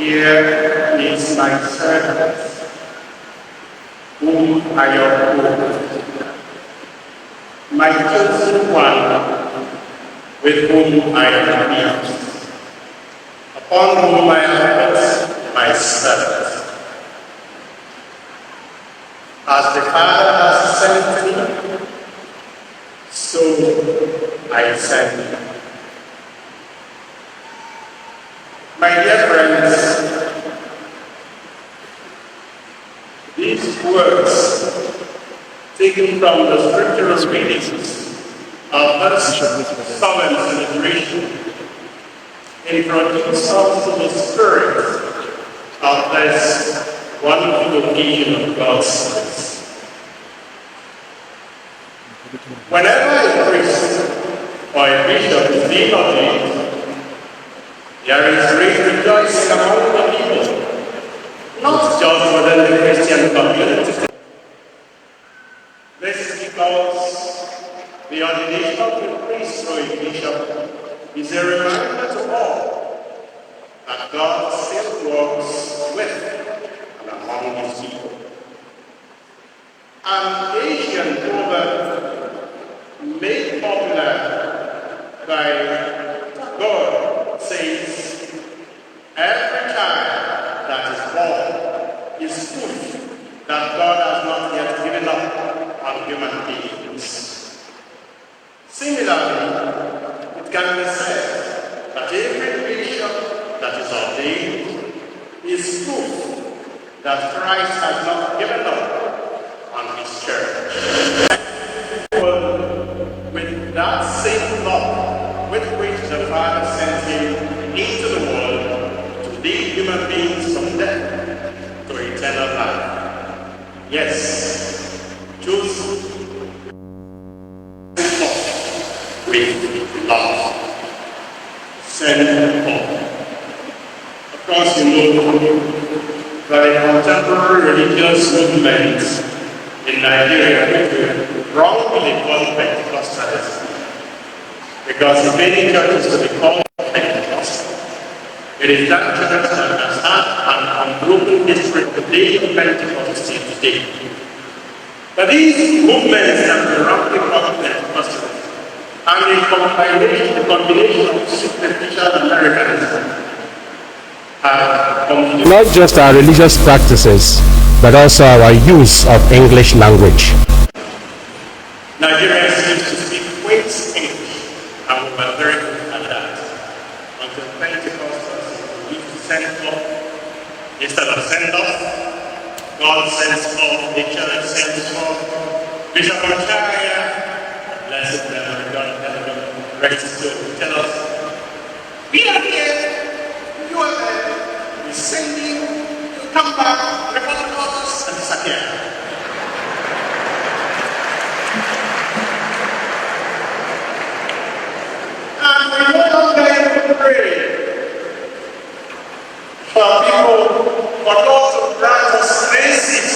Here is my servant, whom I uphold, my chosen one, with whom I am pleased, upon whom I have put my servant. As the Father has sent me, so I send you. My dear friends, these words taken from the Scriptural readings of this solemn celebration introduce us to the spirit of this wonderful occasion of God's service. Whenever a priest or a bishop is being ordained, there is great rejoicing among the people, not just within the Christian community. This is because the ordination of a priest or a bishop is a reminder to all that God still works with and among his people. An Asian proverb made popular by God says, every child that is born is proof that God has not yet given up on human beings. Similarly, it can be said that every bishop that is ordained is proof that Christ has not given up on his church. With that same love with which the Father sent him into the world to lead human beings from death to eternal life. Yes, choose with love. Send forth. Of course, you know that a contemporary religious movement in Nigeria wrongly called Pentecostalism. Because if any church is to be called Pentecostal, it is that church that has had an unbroken history of the day of Pentecost till today. But these movements that were wrongly called Pentecostalism and the combination of superficial Americanism have come to not just our religious practices, but also our use of English language. Nigerians used to speak quaint English, and we were very good at that. Until Pentecostals used to send off instead of send off. God sends off, the church sends off. Bishop Obiatuegwu, blessed memory, God rest to tell us, we are here, you are there, we send you, you come back, report to us, and disappear. And we no longer pray for people, for those who grant us spaces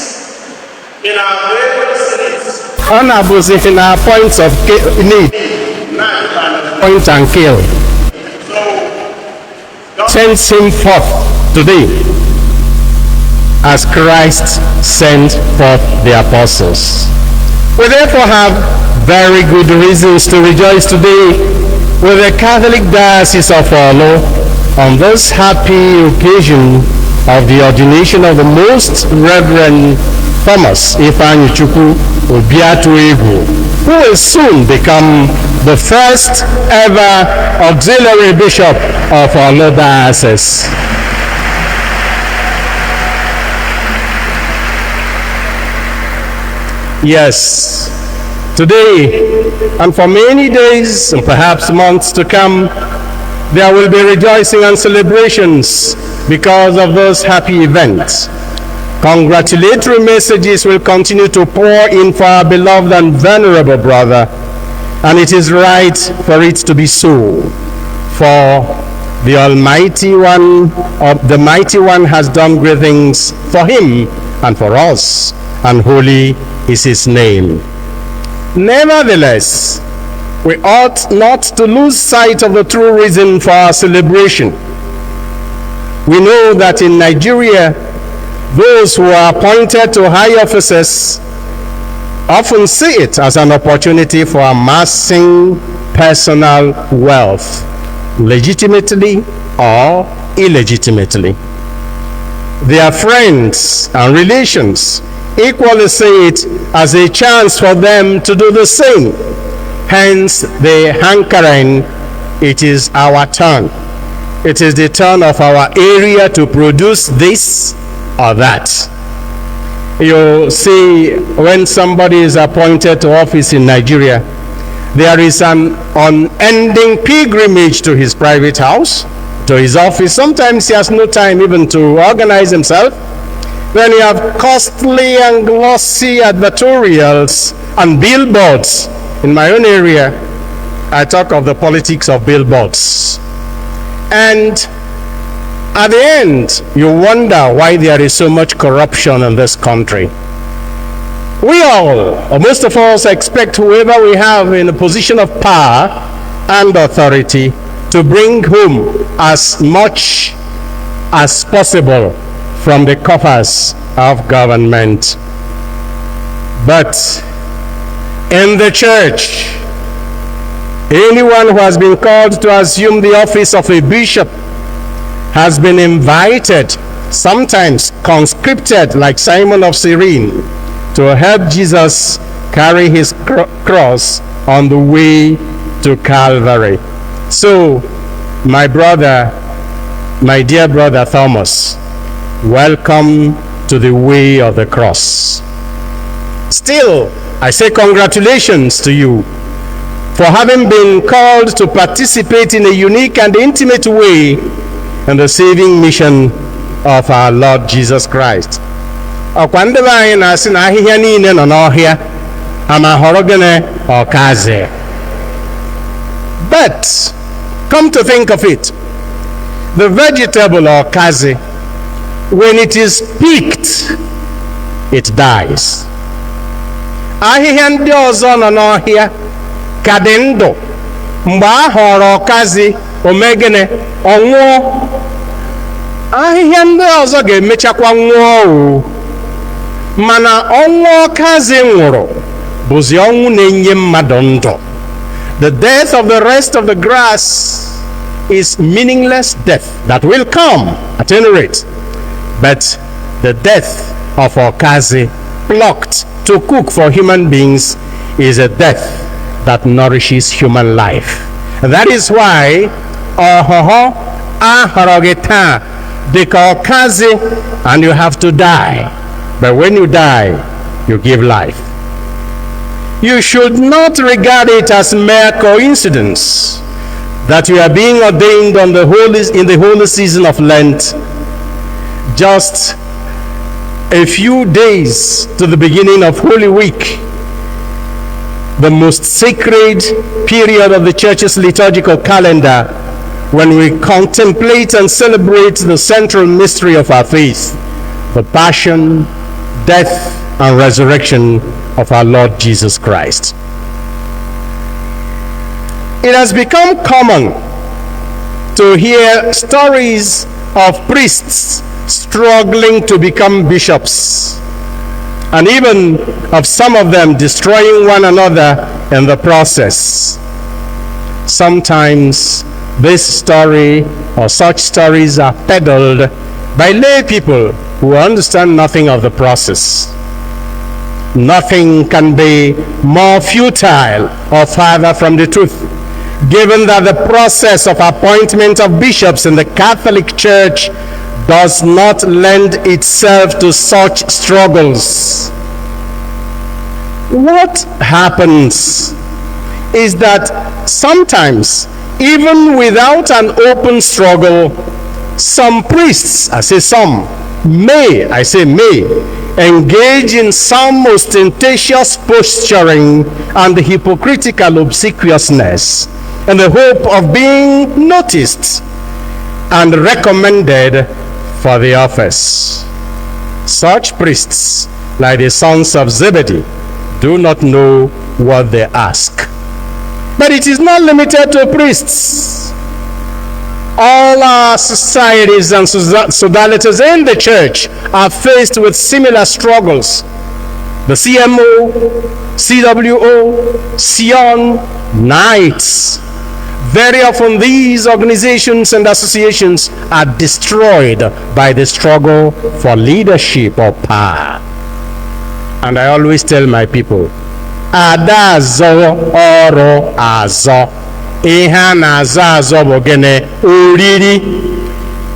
in our various cities. Honor was in our points of need, point and kill. So, Sends him forth today as Christ sent forth the apostles. We therefore have very good reasons to rejoice today with the Catholic Diocese of Orlu on this happy occasion of the ordination of the Most Reverend Thomas Ifeanyichukwu Obiatuegwu, who will soon become the first ever auxiliary bishop of Orlu Diocese. Yes, today and for many days and perhaps months to come, there will be rejoicing and celebrations because of those happy events. Congratulatory messages will continue to pour in for our beloved and venerable brother, and it is right for it to be so. For the Almighty One, the Mighty One has done great things for him and for us, and holy is his name. Nevertheless, we ought not to lose sight of the true reason for our celebration. We know that in Nigeria, those who are appointed to high offices often see it as an opportunity for amassing personal wealth, legitimately or illegitimately. Their friends and relations equally see it as a chance for them to do the same. Hence the hankering, it is our turn. It is the turn of our area to produce this or that. You see, when somebody is appointed to office in Nigeria, there is an unending pilgrimage to his private house, to his office. Sometimes he has no time even to organize himself. Then you have costly and glossy advertorials and billboards. In my own area, I talk of the politics of billboards. And at the end, you wonder why there is so much corruption in this country. We all, or most of us, expect whoever we have in a position of power and authority to bring home as much as possible from the coffers of government. But in the church, anyone who has been called to assume the office of a bishop has been invited, sometimes conscripted like Simon of Cyrene, to help Jesus carry his cross on the way to Calvary. So, my brother, my dear brother Thomas, welcome to the way of the cross. Still, I say congratulations to you for having been called to participate in a unique and intimate way in the saving mission of our Lord Jesus Christ. But come to think of it, the vegetable okazi, when it is picked, it dies. Ahịhịa ndị ọzọ nọ n'ọhịa ka dị ndụ mgbe a họrọ ọkazi omegene ọnwụọ. Ahịhịa ndị ọzọ ga-emechakwa nwụọ o, mana ọnwụ ọkazi nwụrụ bụzi ọnwụ na-enye mmadụ ndụ. The death of the rest of the grass is meaningless death that will come at any rate, but the death of okazi plucked to cook for human beings is a death that nourishes human life. And that is why ahorogeta deka okazi, and you have to die. But when you die, you give life. You should not regard it as mere coincidence that you are being ordained in the holy season of Lent, just a few days to the beginning of Holy Week, the most sacred period of the Church's liturgical calendar, when we contemplate and celebrate the central mystery of our faith, the passion, death, and resurrection of our Lord Jesus Christ. It has become common to hear stories of priests struggling to become bishops, and even of some of them destroying one another in the process. Sometimes this story or such stories are peddled by lay people who understand nothing of the process. Nothing can be more futile or farther from the truth, given that the process of appointment of bishops in the Catholic Church does not lend itself to such struggles. What happens is that sometimes, even without an open struggle, some priests, I say some, may engage in some ostentatious posturing and hypocritical obsequiousness in the hope of being noticed and recommended for the office. Such priests, like the sons of Zebedee, do not know what they ask. But it is not limited to priests. All our societies and sodalities in the church are faced with similar struggles. The CMO, CWO, Sion, Knights. Very often these organizations and associations are destroyed by the struggle for leadership or power. And I always tell my people, Ada zo oro azo. Ihe na-azo azo bụ gịnị? Oriri.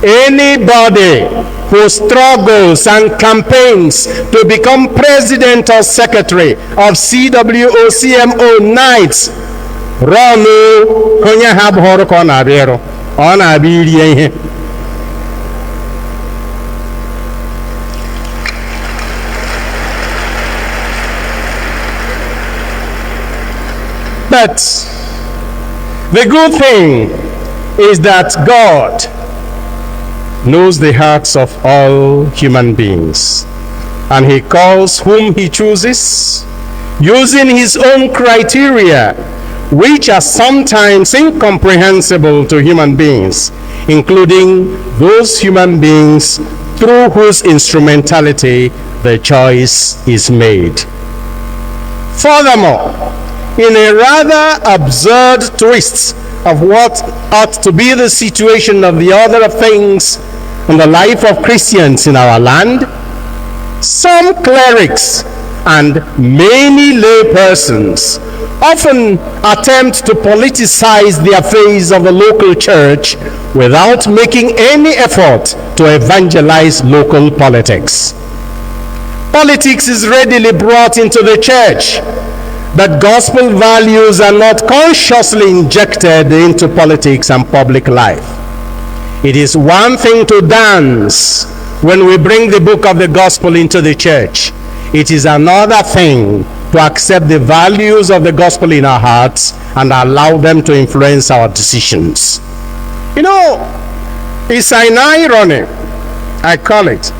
Anybody who struggles and campaigns to become president or secretary of CWO, CMO, Knights, run onye ha bụrụ ka ọ na-abịa ịrụ, ọ na-abịa iri ihe. But the good thing is that God knows the hearts of all human beings, and he calls whom he chooses using his own criteria, which are sometimes incomprehensible to human beings, including those human beings through whose instrumentality the choice is made. Furthermore, in a rather absurd twist of what ought to be the situation of the order of things in the life of Christians in our land, some clerics and many lay persons often attempt to politicize the affairs of the local church without making any effort to evangelize local politics. Politics is readily brought into the church, but gospel values are not consciously injected into politics and public life. It is one thing to dance when we bring the book of the gospel into the church. It is another thing to accept the values of the gospel in our hearts and allow them to influence our decisions. You know, it's an irony, I call it,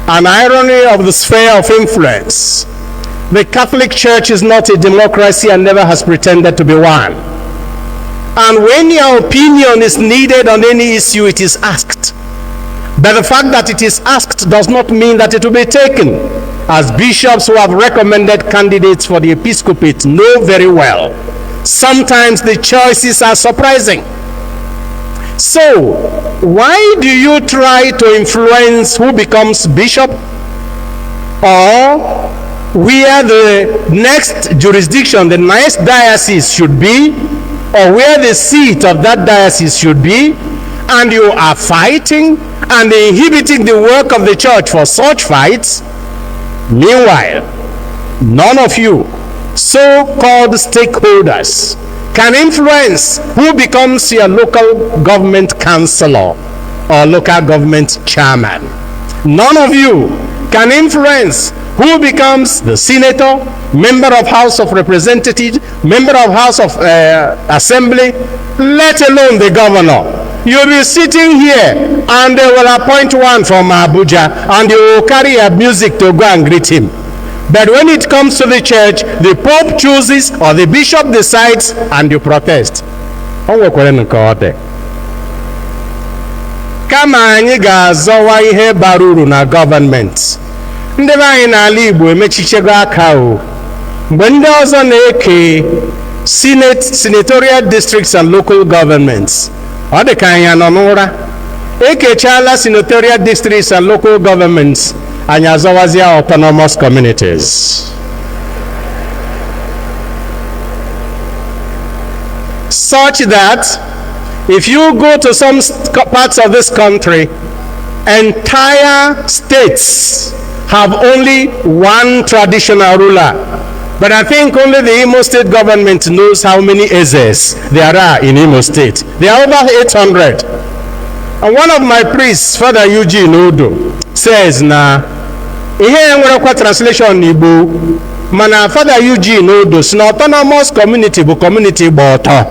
an irony of the sphere of influence. The Catholic Church is not a democracy and never has pretended to be one. And when your opinion is needed on any issue, it is asked. But the fact that it is asked does not mean that it will be taken. As bishops who have recommended candidates for the episcopate know very well, sometimes the choices are surprising. So, why do you try to influence who becomes bishop, or where the next jurisdiction, the next diocese should be, or where the seat of that diocese should be, and you are fighting and inhibiting the work of the church for such fights? Meanwhile, none of you so-called stakeholders can influence who becomes your local government councillor or local government chairman. None of you can influence who becomes the senator, member of House of Representatives, member of House of Assembly, let alone the governor. You'll be sitting here and they will appoint one from Abuja and you will carry your music to go and greet him. But when it comes to the church, the Pope chooses or the bishop decides and you protest. Kama anyị ga-azọwa ihe bara uru na gọọmenti, ndị be anyị n'ala Igbo emechichego aka o. Mgbe ndị ọzọ na-eke senatorial districts and local governments, ọ dị ka anyị nọ n'ụra. Ekechala senatorial districts and local governments, anyị azọwazia autonomous communities. Such that if you go to some parts of this country, entire states have only one traditional ruler. But I think only the Imo State government knows how many Ezes there are in Imo State. There are over 800. And one of my priests, Father Eugene Odo, says, na ihe enwerekwa translation n'Igbo, mana Father Eugene Odo si na autonomous community bụ community gba ọtọ.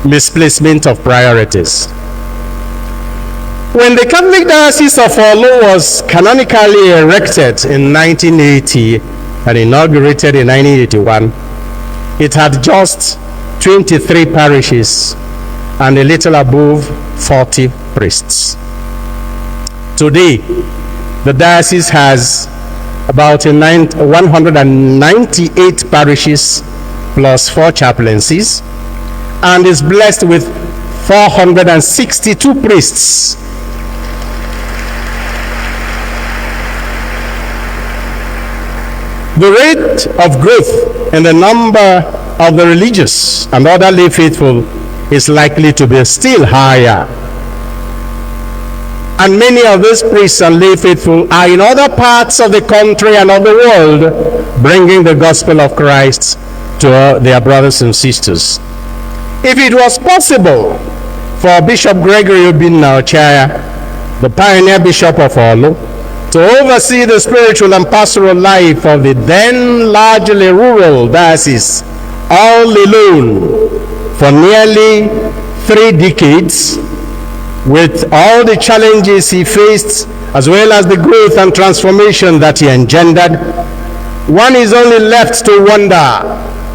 Misplacement of priorities. When the Catholic Diocese of Orlu was canonically erected in 1980 and inaugurated in 1981, it had just 23 parishes and a little above 40 priests. Today, the diocese has about 198 parishes plus 4 chaplaincies and is blessed with 462 priests. The rate of growth in the number of the religious and other lay faithful is likely to be still higher. And many of these priests and lay faithful are in other parts of the country and of the world, bringing the gospel of Christ to their brothers and sisters. If it was possible for Bishop Gregory Obinna, the pioneer bishop of Orlu, to oversee the spiritual and pastoral life of the then largely rural diocese all alone for nearly 3 decades, with all the challenges he faced as well as the growth and transformation that he engendered, one is only left to wonder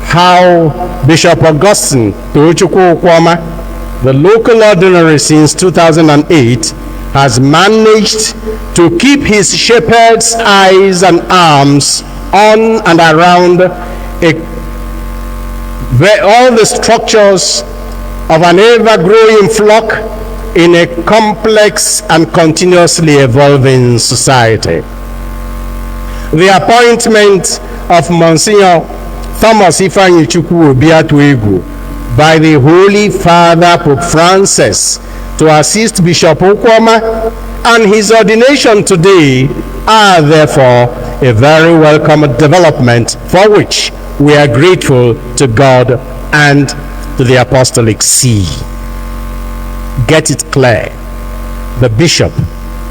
how Bishop Augustine Ifeanyichukwu, the local ordinary since 2008, has managed to keep his shepherd's eyes and arms on and around all the structures of an ever-growing flock in a complex and continuously evolving society. The appointment of Msgr Thomas Ifeanyichukwu Obiatuegwu by the Holy Father Pope Francis to assist Bishop Okwama and his ordination today are therefore a very welcome development for which we are grateful to God and to the Apostolic See. Get it clear. The bishop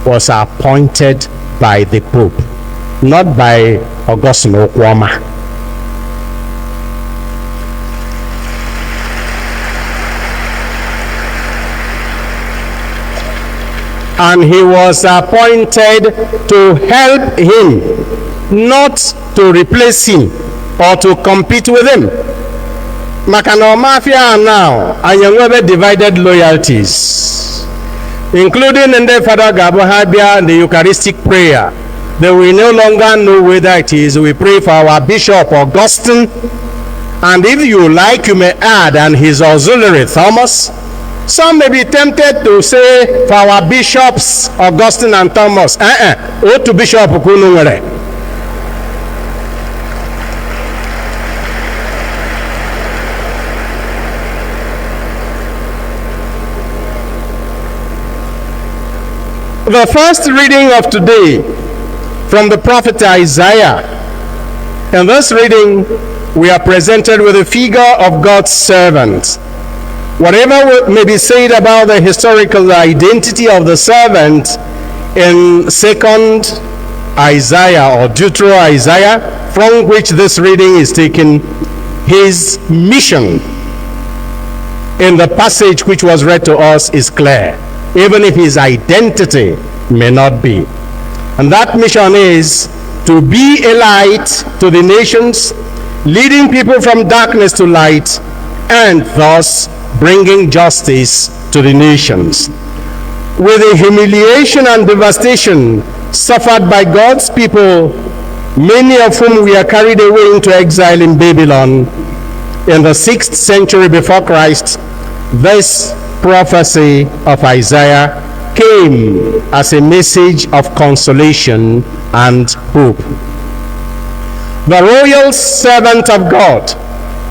was appointed by the Pope, not by Augustine Okwama. And he was appointed to help him, not to replace him or to compete with him. Makano Mafia now, and you have divided loyalties, including in the Father Gabohabia and the Eucharistic prayer. They will no longer know whether it is we pray for our Bishop Augustine, and if you like, you may add, and his auxiliary Thomas. Some may be tempted to say for our bishops Augustine and Thomas, or to Bishop Kunungere. The first reading of today from the prophet Isaiah. In this reading, we are presented with a figure of God's servant. Whatever may be said about the historical identity of the servant in 2nd Isaiah or Deutero Isaiah, from which this reading is taken, his mission in the passage which was read to us is clear, even if his identity may not be. And that mission is to be a light to the nations, leading people from darkness to light, and thus bringing justice to the nations. With the humiliation and devastation suffered by God's people, many of whom were carried away into exile in Babylon in the 6th century before Christ, this prophecy of Isaiah came as a message of consolation and hope. The royal servant of God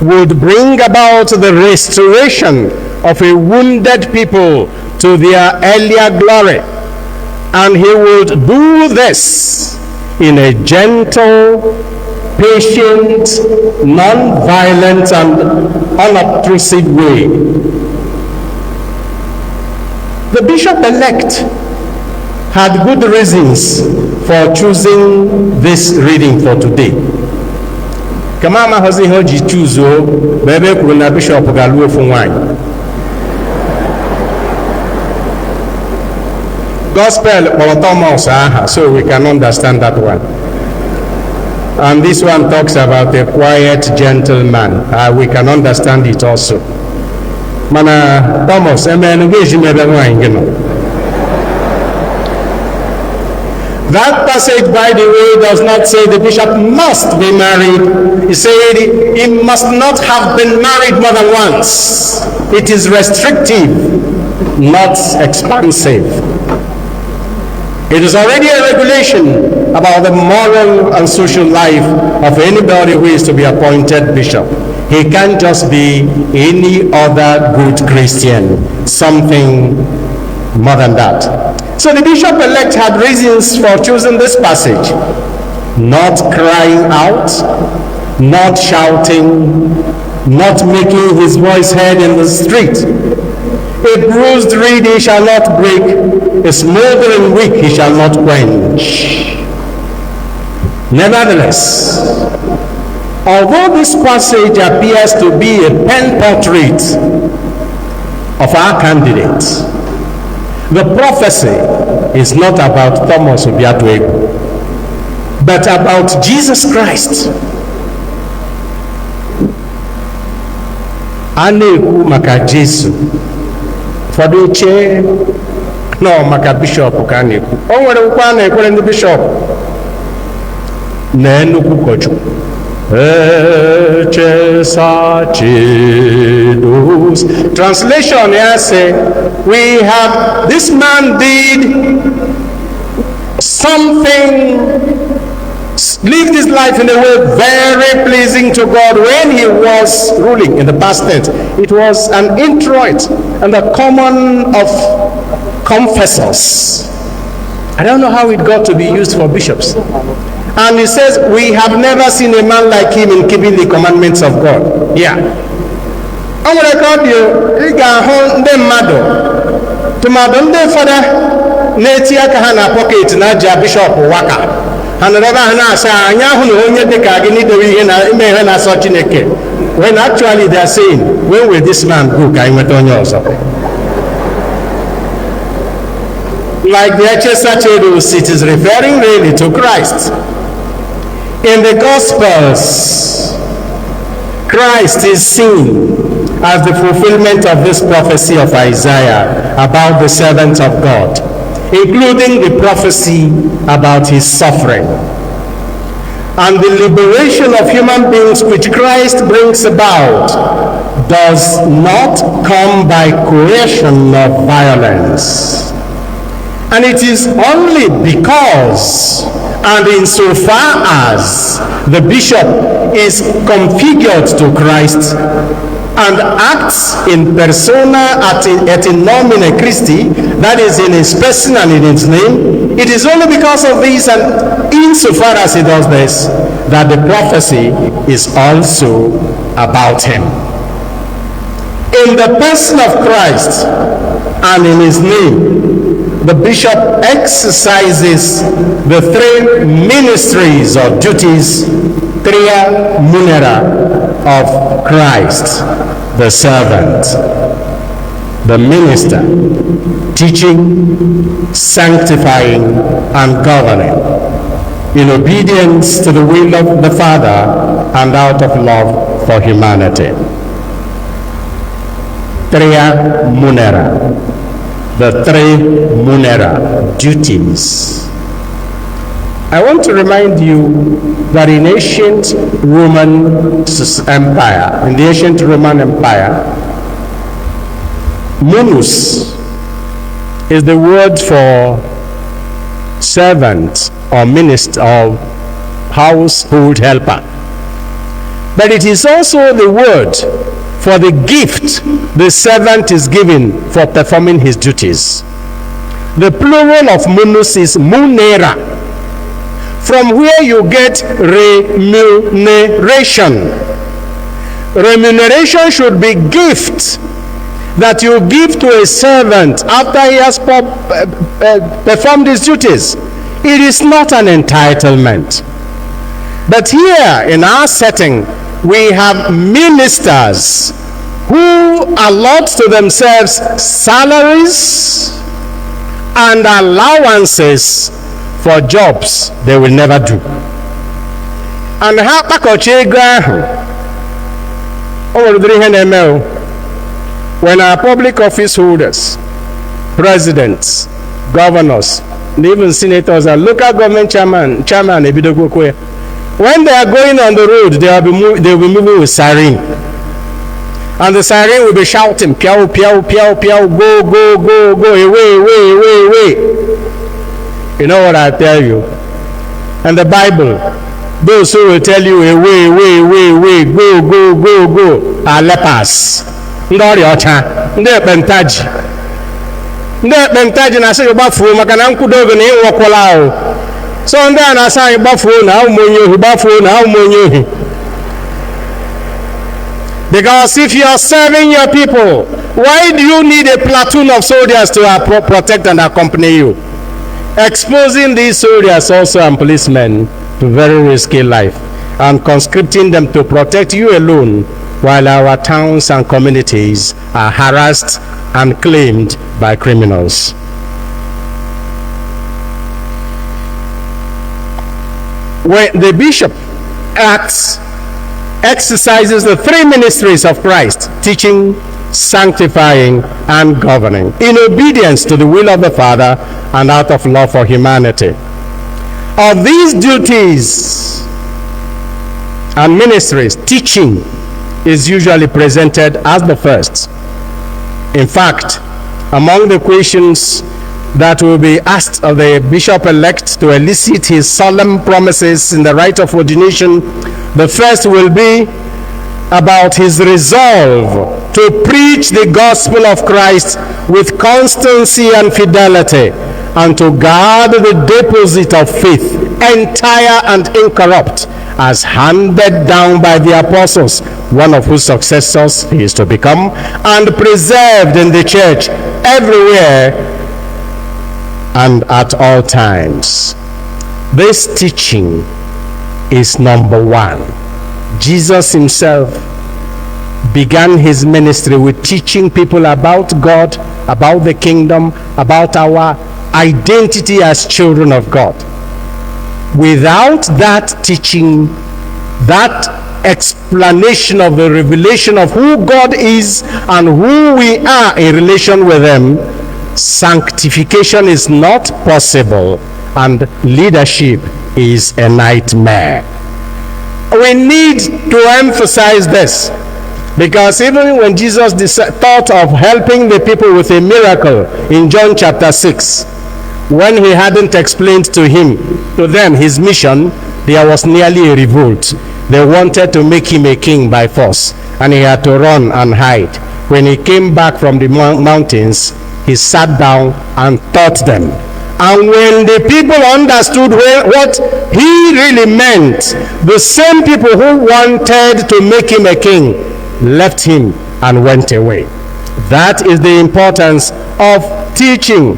would bring about the restoration of a wounded people to their earlier glory, and he would do this in a gentle, patient, non-violent, and unobtrusive way. The bishop-elect had good reasons for choosing this reading for today. Kamama hozi hoji chuzo bebe kuna bishop galuo funwani. Gospel for Thomas, so we can understand that one. And this one talks about a quiet gentleman. We can understand it also. Mana Thomas, that passage, by the way, does not say the bishop must be married. It said he must not have been married more than once. It is restrictive, not expansive. It is already a regulation about the moral and social life of anybody who is to be appointed bishop. He can't just be any other good Christian, something more than that. So the bishop-elect had reasons for choosing this passage. Not crying out, not shouting, not making his voice heard in the street. A bruised reed he shall not break, a smoldering wick he shall not quench. Nevertheless, although this passage appears to be a pen portrait of our candidate, the prophecy is not about Thomas Obiatuegwu, but about Jesus Christ. A na-ekwu maka Jesu, ụfọdụ uche nọ maka bishọp ka a na-ekwu. O nwere nkwa a na-ekwere ndị bishọp na nnukwu ụkọchukwu. Translation here say, we have, this man did something, lived his life in a way very pleasing to God when he was ruling in the past tense. It was an introit and the common of confessors. I don't know how it got to be used for bishops. And he says, we have never seen a man like him in keeping the commandments of God. Yeah. I'm going to record you. You can hold them mado. To madam de father, Netia Kahana pocket, Naja Bishop Waka. And the Hana sa, Yahu, only the Kagini, the Wihana Sochineke. When actually they are saying, when will this man go? Like the HSH, it is referring really to Christ. In the Gospels, Christ is seen as the fulfillment of this prophecy of Isaiah about the servant of God, including the prophecy about his suffering. And the liberation of human beings which Christ brings about does not come by coercion or violence. And it is only because and insofar as the bishop is configured to Christ and acts in persona et in nomine Christi, that is in his person and in his name, it is only because of this and insofar as he does this that the prophecy is also about him. In the person of Christ and in his name, the bishop exercises the three ministries or duties, tria munera, of Christ, the servant, the minister, teaching, sanctifying, and governing, in obedience to the will of the Father and out of love for humanity. Tria munera. The three munera, duties. I want to remind you that in ancient Roman Empire, in the ancient Roman Empire, munus is the word for servant or minister or household helper. But it is also the word for the gift the servant is given for performing his duties. The plural of munus is munera, from where you get remuneration. Remuneration should be gift that you give to a servant after he has performed his duties. It is not an entitlement. But here in our setting, we have ministers who allot to themselves salaries and allowances for jobs they will never do. and ha kpakọcha ego ahụ o nwere ụdịrị ihe na-eme o. When our public office holders, presidents, governors, and even senators and local government chairman ebidogwokwe, when they are going on the road, they will be moving with siren. And the siren will be shouting, piao, piao, piao, piao, go, go, go, go, away, away, away, away. You know what I tell you? And the Bible, those who will tell you away, away, away, away, go, go, go, go, are lepers. Ndị ọrịa ọcha, ndị ekpentaji. Ndị ekpentaji na-asị gị gbafuo maka na nkwudo oge na ịnwụkwala ahụ. So ndị a na-asị anyị gbafuo na ụmụ onye ohi, gbafuo na ụmụ onye ohi. Because if you are serving your people, why do you need a platoon of soldiers to protect and accompany you? Exposing these soldiers also and policemen to very risky life and conscripting them to protect you alone while our towns and communities are harassed and claimed by criminals. When the bishop exercises the three ministries of Christ, teaching, sanctifying, and governing, in obedience to the will of the Father and out of love for humanity. Of these duties and ministries, teaching is usually presented as the first. In fact, among the questions that will be asked of the bishop-elect to elicit his solemn promises in the rite of ordination, the first will be about his resolve to preach the gospel of Christ with constancy and fidelity, and to guard the deposit of faith entire and incorrupt, as handed down by the apostles, one of whose successors he is to become, and preserved in the church everywhere and at all times. This teaching is number one. Jesus himself began his ministry with teaching people about God, about the kingdom, about our identity as children of God. Without that teaching, that explanation of the revelation of who God is and who we are in relation with him, sanctification is not possible and leadership is a nightmare. We need to emphasize this, because even when Jesus thought of helping the people with a miracle in John chapter 6, when he hadn't explained to them his mission, there was nearly a revolt. They wanted to make him a king by force, and he had to run and hide. When he came back from the mountains, he sat down and taught them. And when the people understood what he really meant, the same people who wanted to make him a king left him and went away. That is the importance of teaching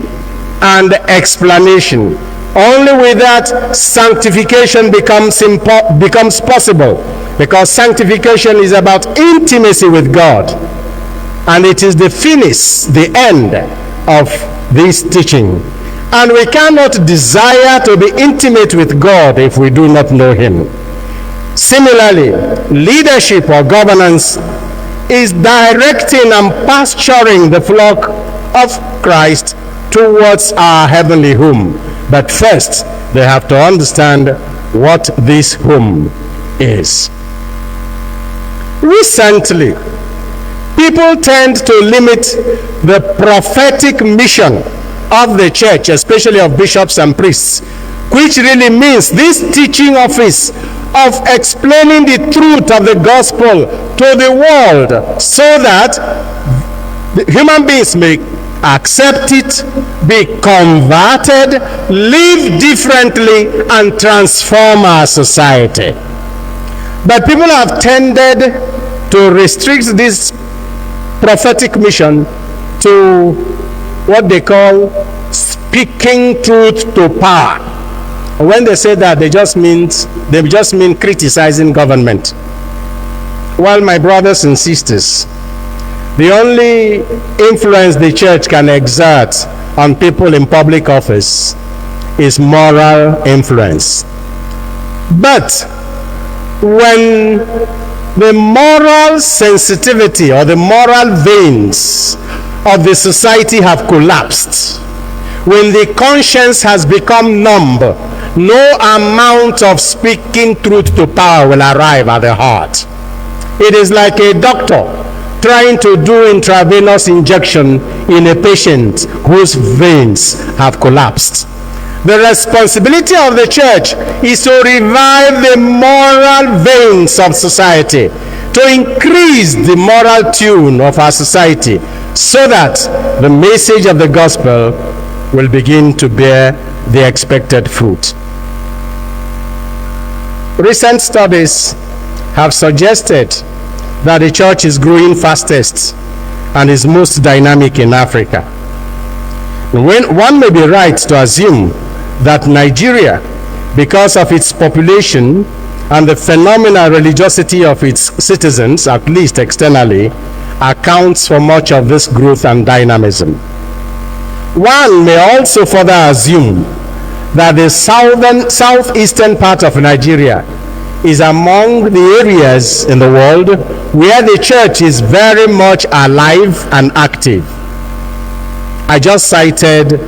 and explanation. Only with that, sanctification becomes possible, because sanctification is about intimacy with God, and it is the finish, the end of this teaching. And we cannot desire to be intimate with God if we do not know him. Similarly, leadership or governance is directing and pasturing the flock of Christ towards our heavenly home. But first, they have to understand what this home is. Recently, people tend to limit the prophetic mission of the church, especially of bishops and priests, which really means this teaching office of explaining the truth of the gospel to the world, so that the human beings may accept it, be converted, live differently, and transform our society. But people have tended to restrict this prophetic mission to what they call speaking truth to power. When they say that, they just mean criticizing government. Well, my brothers and sisters, the only influence the church can exert on people in public office is moral influence. But when the moral sensitivity or the moral veins of the society have collapsed, when the conscience has become numb, no amount of speaking truth to power will arrive at the heart. It is like a doctor trying to do intravenous injection in a patient whose veins have collapsed. The responsibility of the church is to revive the moral veins of society, to increase the moral tune of our society, so that the message of the gospel will begin to bear the expected fruit. Recent studies have suggested that the church is growing fastest and is most dynamic in Africa. One may be right to assume that Nigeria, because of its population and the phenomenal religiosity of its citizens, at least externally, accounts for much of this growth and dynamism. One may also further assume that the southeastern part of Nigeria is among the areas in the world where the church is very much alive and active. I just cited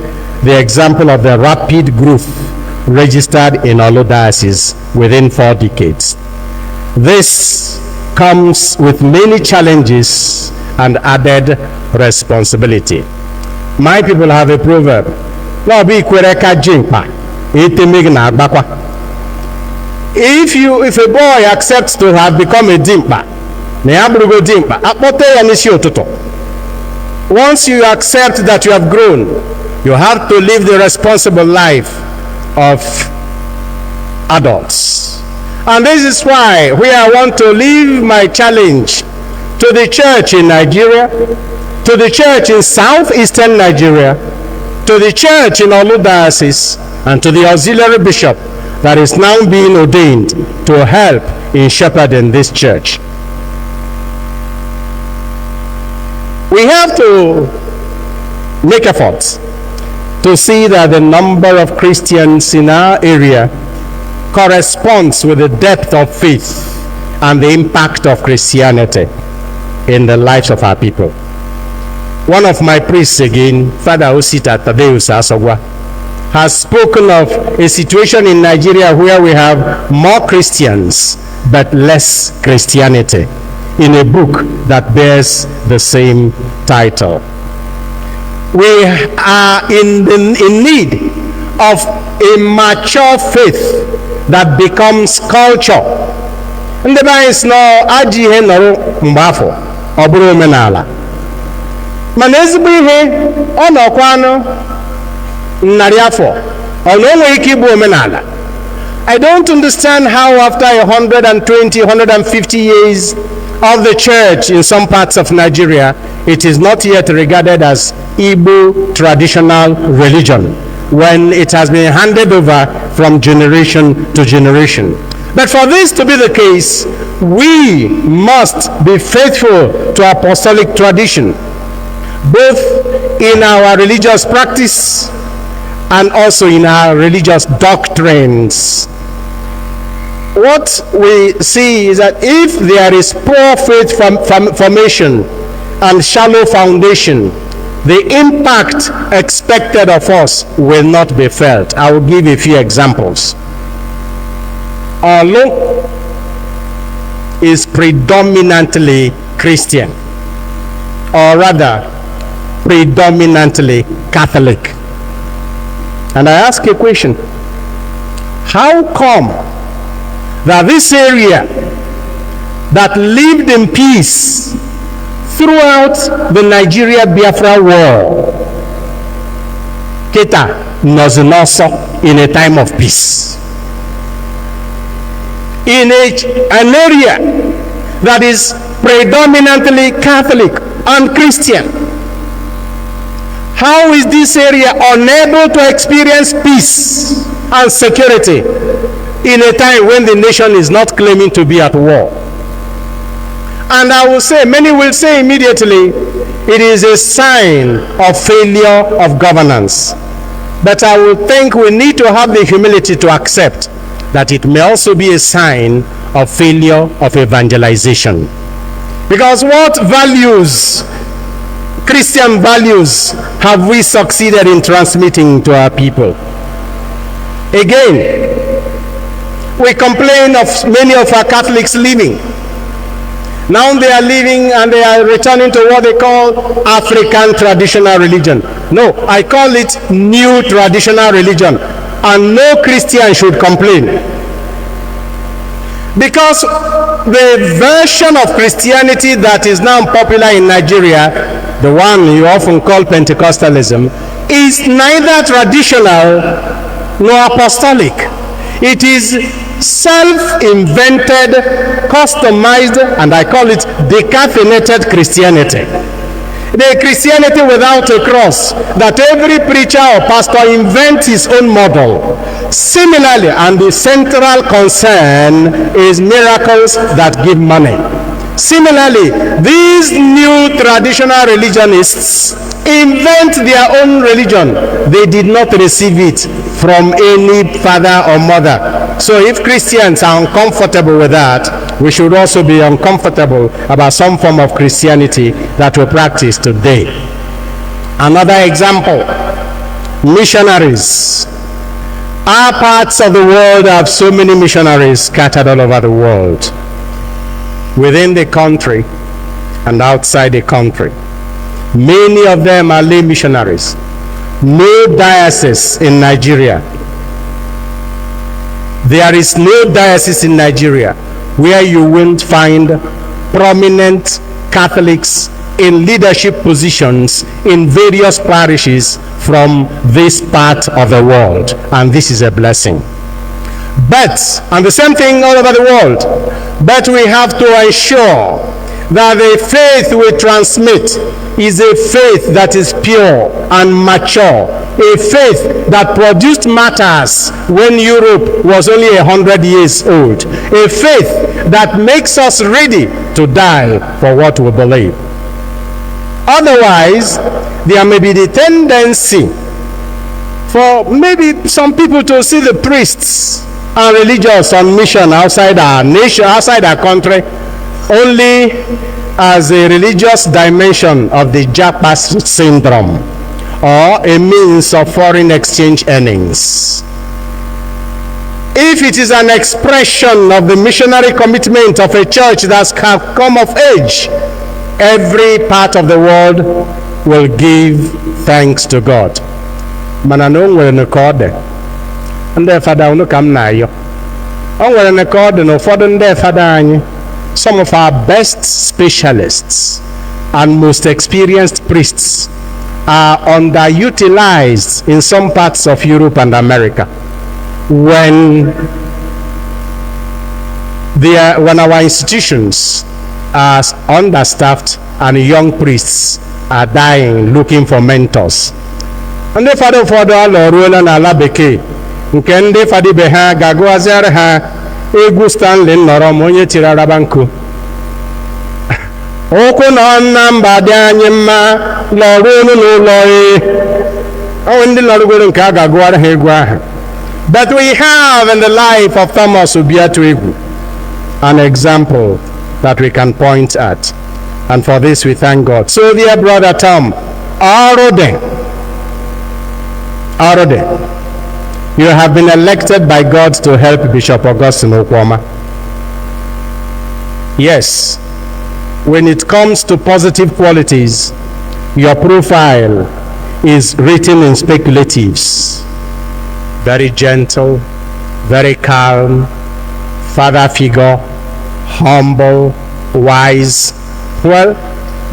the example of the rapid growth registered in Orlu Diocese within 4 decades. This comes with many challenges and added responsibility. My people have a proverb. If a boy accepts to have become a dimpa, once you accept that you have grown, you have to live the responsible life of adults. And this is why I want to leave my challenge to the church in Nigeria, to the church in southeastern Nigeria, to the church in Orlu Diocese, and to the auxiliary bishop that is now being ordained to help in shepherding this church. We have to make efforts to see that the number of Christians in our area corresponds with the depth of faith and the impact of Christianity in the lives of our people. One of my priests again, Father Osita Tadeus Asogwa, has spoken of a situation in Nigeria where we have more Christians but less Christianity, in a book that bears the same title. We are in need of a mature faith that becomes culture. And the Bible is no ajihe noro mbafo oburu omenala. Mana ezigbo ihe ọ nọkwanụ narị afọ ọ na onwe ike ịbụ omenala. I don't understand how after 120, 150 years of the church in some parts of Nigeria, it is not yet regarded as Igbo traditional religion when it has been handed over from generation to generation. But for this to be the case, we must be faithful to apostolic tradition, both in our religious practice and also in our religious doctrines. What we see is that if there is poor faith formation and shallow foundation, the impact expected of us will not be felt. I will give a few examples. Orlu is predominantly Christian, or rather, predominantly Catholic. And I ask a question: how come that this area that lived in peace throughout the Nigeria-Biafra war, Keta Nozunoso in a time of peace, in an area that is predominantly Catholic and Christian, how is this area unable to experience peace and security in a time when the nation is not claiming to be at war? And I will say, many will say immediately, it is a sign of failure of governance. But I will think we need to have the humility to accept that it may also be a sign of failure of evangelization. Because what values, Christian values, have we succeeded in transmitting to our people? Again, we complain of many of our Catholics leaving. Now they are leaving and they are returning to what they call African traditional religion. No, I call it new traditional religion. And no Christian should complain. Because the version of Christianity that is now popular in Nigeria, the one you often call Pentecostalism, is neither traditional nor apostolic. It is self-invented, customized, and I call it decaffeinated Christianity. The Christianity without a cross, that every preacher or pastor invents his own model. Similarly, and the central concern is miracles that give money. Similarly, these new traditional religionists invent their own religion. They did not receive it from any father or mother. So if Christians are uncomfortable with that, we should also be uncomfortable about some form of Christianity that we practice today. Another example, missionaries. Our parts of the world have so many missionaries scattered all over the world, within the country and outside the country. Many of them are lay missionaries. No diocese in Nigeria. There is no diocese in Nigeria where you won't find prominent Catholics in leadership positions in various parishes from this part of the world. And this is a blessing. But, and the same thing all over the world, but we have to ensure that the faith we transmit is a faith that is pure and mature, a faith that produced martyrs when Europe was only 100 years old, a faith that makes us ready to die for what we believe. Otherwise, there may be the tendency for maybe some people to see the priests and religious on mission outside our nation, outside our country, only as a religious dimension of the Japa syndrome, or a means of foreign exchange earnings. If it is an expression of the missionary commitment of a church that's come of age, every part of the world will give thanks to God. Manano nwere n'ekode ndị fada unu kam na ayo. O nwere n'ekode na ụfọdụ ndị fada anyị, some of our best specialists and most experienced priests are underutilized in some parts of Europe and America. When our institutions are understaffed and young priests are dying looking for mentors. And the father for the Orlu na ala bekee nke ndị fada ibe ha ga-agụazịara ha egwu Stanley nọrọ onye tiri araba nkụ. Okwu na nna mba dị anyị mma lọrụ unu n'ụlọ ọ ndị lọrụgoro nke a ga-agụara ha egwu ahụ. But we have in the life of Thomas Obiatuegwu an example that we can point at, and for this we thank God. So dear brother Tom, Orlu, you have been elected by God to help Bishop Augustine Okwoma. Yes, when it comes to positive qualities, your profile is written in speculatives. Very gentle, very calm, father figure, humble, wise. Well,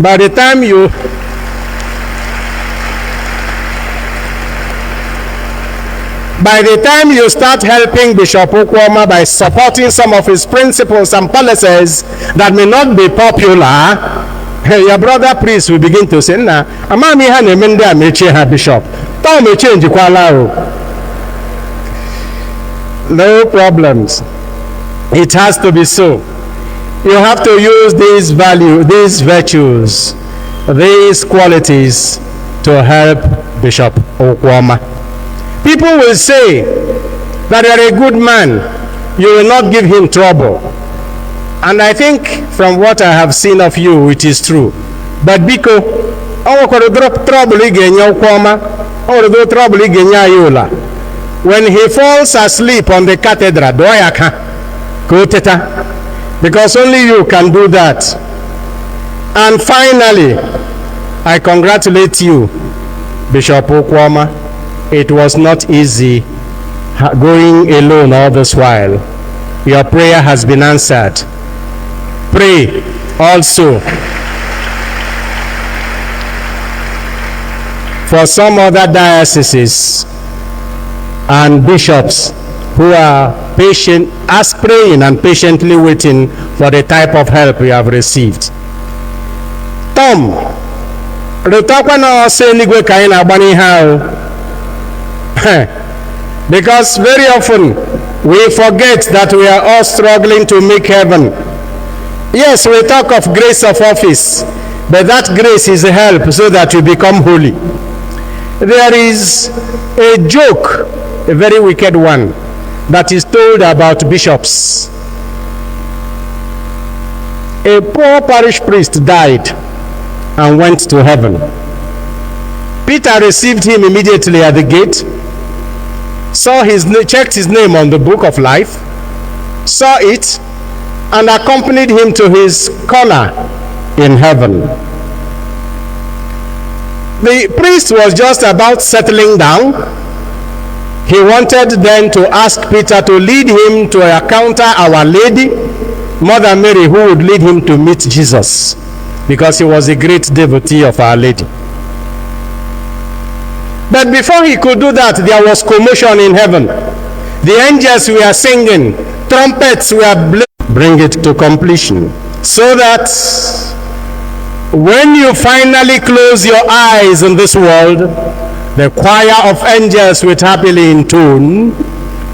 by the time you start helping Bishop Okwoma by supporting some of his principles and policies that may not be popular, your brother priest will begin to say, "Nah, amami ha na-eme ndị a mechie ha bishop. Tom change kwala o." No problems. It has to be so. You have to use these virtues, these qualities to help Bishop Okwoma. People will say that you are a good man, you will not give him trouble. And I think from what I have seen of you, it is true. But biko, trouble when he falls asleep on the cathedral, because only you can do that. And finally, I congratulate you, Bishop Okwoma. It was not easy going alone all this while. Your prayer has been answered. Pray also for some other dioceses and bishops who are praying and patiently waiting for the type of help we have received. Tom, because very often we forget that we are all struggling to make heaven. Yes, we talk of grace of office, but that grace is a help so that we become holy. There is a joke, a very wicked one, that is told about bishops. A poor parish priest died and went to heaven. Peter received him immediately at the gate, checked his name on the book of life, saw it, and accompanied him to his corner in heaven. The priest was just about settling down. He wanted then to ask Peter to lead him to encounter Our Lady, Mother Mary, who would lead him to meet Jesus, because he was a great devotee of Our Lady. But before he could do that, there was commotion in heaven. The angels were singing, trumpets were blowing. Bring it to completion, so that when you finally close your eyes in this world, the choir of angels will happily intone,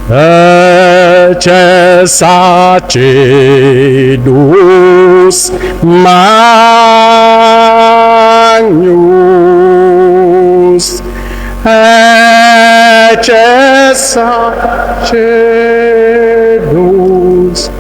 Eccesacedos Magnus, Eccesacedos.